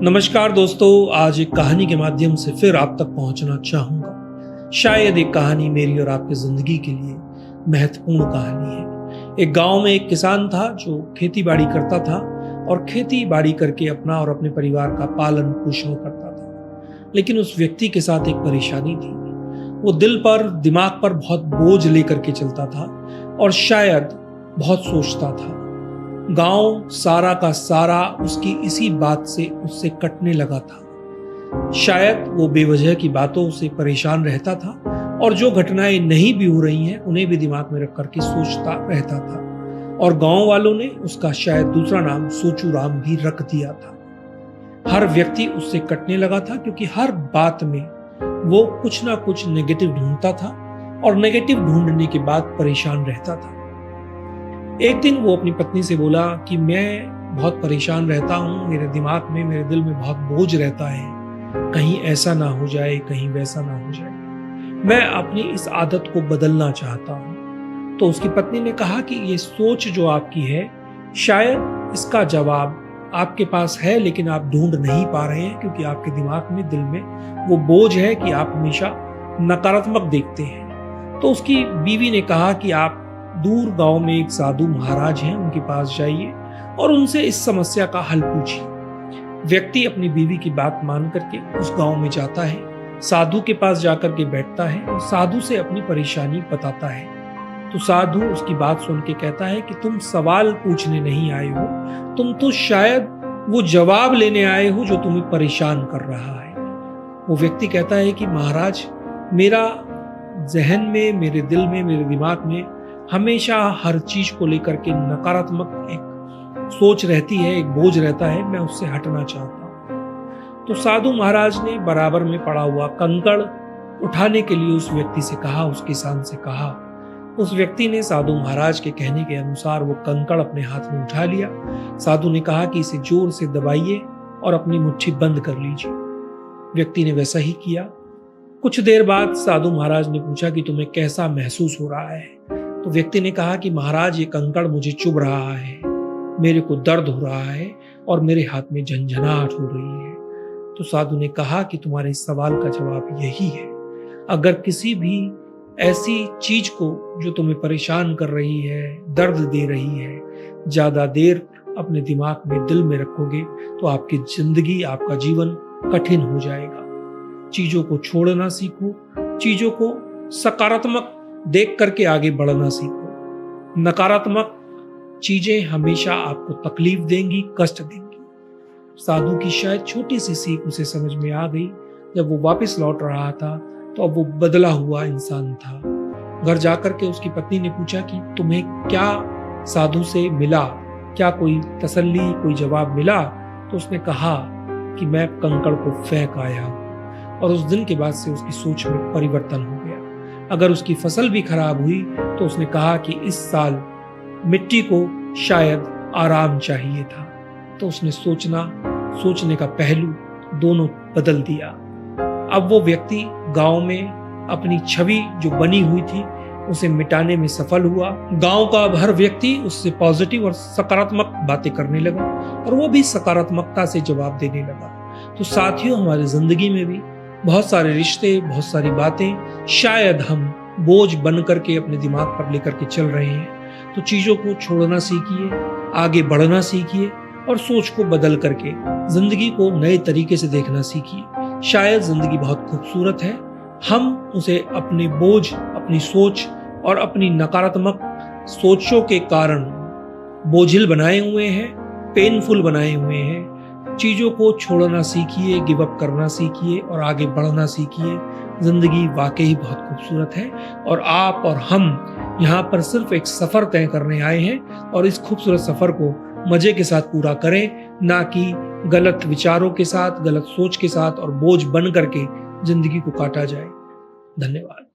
नमस्कार दोस्तों, आज एक कहानी के माध्यम से फिर आप तक पहुंचना चाहूंगा। शायद एक कहानी मेरी और आपकी जिंदगी के लिए महत्वपूर्ण कहानी है। एक गांव में एक किसान था जो खेती बाड़ी करता था और खेती बाड़ी करके अपना और अपने परिवार का पालन पोषण करता था। लेकिन उस व्यक्ति के साथ एक परेशानी थी। वो दिमाग पर बहुत बोझ लेकर के चलता था और शायद बहुत सोचता था। गांव सारा का सारा उसकी इसी बात से उससे कटने लगा था। शायद वो बेवजह की बातों से परेशान रहता था और जो घटनाएं नहीं भी हो रही हैं उन्हें भी दिमाग में रख करके सोचता रहता था। और गांव वालों ने उसका शायद दूसरा नाम सोचू राम भी रख दिया था। हर व्यक्ति उससे कटने लगा था क्योंकि हर बात में वो कुछ ना कुछ नेगेटिव ढूंढता था और नेगेटिव ढूंढने के बाद परेशान रहता था। एक दिन वो अपनी पत्नी से बोला कि मैं बहुत परेशान रहता हूँ, मेरे दिमाग में, मेरे दिल में बहुत बोझ रहता है, कहीं ऐसा ना हो जाए, कहीं वैसा ना हो जाए, मैं अपनी इस आदत को बदलना चाहता हूँ। तो उसकी पत्नी ने कहा कि ये सोच जो आपकी है, शायद इसका जवाब आपके पास है लेकिन आप ढूंढ नहीं पा रहे हैं क्योंकि आपके दिमाग में, दिल में वो बोझ है कि आप हमेशा नकारात्मक देखते हैं। तो उसकी बीवी ने कहा कि आप दूर गांव में एक साधु महाराज हैं, उनके पास जाइए और उनसे इस समस्या का हल पूछिए। व्यक्ति अपनी बीवी की बात मान करके उस गांव में जाता है, साधु के पास जाकर के बैठता है और साधु से अपनी परेशानी बताता है। तो साधु उसकी बात सुन के कहता है कि तुम सवाल पूछने नहीं आए हो, तुम तो शायद वो जवाब लेने आए हो जो तुम्हें परेशान कर रहा है। वो व्यक्ति कहता है कि महाराज, मेरा जहन में, मेरे दिल में, मेरे दिमाग में हमेशा हर चीज को लेकर के नकारात्मक एक सोच रहती है, एक बोझ रहता है, मैं उससे हटना चाहता हूं। तो साधु महाराज ने बराबर में पड़ा हुआ कंकड़ उठाने के लिए उस व्यक्ति से कहा, उस किसान से कहा। उस व्यक्ति ने साधु महाराज के कहने के अनुसार वो कंकड़ अपने हाथ में उठा लिया। साधु ने कहा कि इसे जोर से दबाइए और अपनी मुट्ठी बंद कर लीजिए। व्यक्ति ने वैसा ही किया। कुछ देर बाद साधु महाराज ने पूछा कि तुम्हें कैसा महसूस हो रहा है? तो व्यक्ति ने कहा कि महाराज, ये कंकड़ मुझे चुभ रहा है, मेरे को दर्द हो रहा है और मेरे हाथ में झंझनाहट हो रही है। तो साधु ने कहा कि तुम्हारे इस सवाल का जवाब यही है। अगर किसी भी ऐसी चीज को जो तुम्हें परेशान कर रही है, दर्द दे रही है, ज्यादा देर अपने दिमाग में, दिल में रखोगे तो आपकी जिंदगी, आपका जीवन कठिन हो जाएगा। चीजों को छोड़ना सीखो, चीजों को सकारात्मक देख करके आगे बढ़ना सीखो। नकारात्मक चीजें हमेशा आपको तकलीफ देंगी, कष्ट देंगी। साधु की शायद छोटी सी सीख उसे समझ में आ गई। जब वो वापस लौट रहा था तो अब वो बदला हुआ इंसान था। घर जाकर के उसकी पत्नी ने पूछा कि तुम्हें क्या साधु से मिला, क्या कोई तसल्ली, कोई जवाब मिला? तो उसने कहा कि मैं कंकड़ को फेंक आया हूं। और उस दिन के बाद से उसकी सोच में परिवर्तन हो गया। अगर उसकी फसल भी खराब हुई तो उसने कहा कि इस साल मिट्टी को शायद आराम चाहिए था। तो उसने सोचने का पहलू दोनों बदल दिया। अब वो व्यक्ति गांव में अपनी छवि जो बनी हुई थी उसे मिटाने में सफल हुआ। गांव का अब हर व्यक्ति उससे पॉजिटिव और सकारात्मक बातें करने लगा और वो भी सकारात्मकता से जवाब देने लगा। तो साथियों, हमारी जिंदगी में भी बहुत सारे रिश्ते, बहुत सारी बातें शायद हम बोझ बन करके अपने दिमाग पर लेकर के चल रहे हैं। तो चीजों को छोड़ना सीखिए, आगे बढ़ना सीखिए और सोच को बदल करके जिंदगी को नए तरीके से देखना सीखिए। शायद जिंदगी बहुत खूबसूरत है, हम उसे अपने बोझ, अपनी सोच और अपनी नकारात्मक सोचों के कारण बोझिल बनाए हुए हैं, पेनफुल बनाए हुए हैं। चीजों को छोड़ना सीखिए, गिव अप करना सीखिए और आगे बढ़ना सीखिए। जिंदगी वाकई बहुत खूबसूरत है और आप और हम यहाँ पर सिर्फ एक सफर तय करने आए हैं और इस खूबसूरत सफर को मजे के साथ पूरा करें, ना कि गलत विचारों के साथ, गलत सोच के साथ और बोझ बन करके जिंदगी को काटा जाए। धन्यवाद।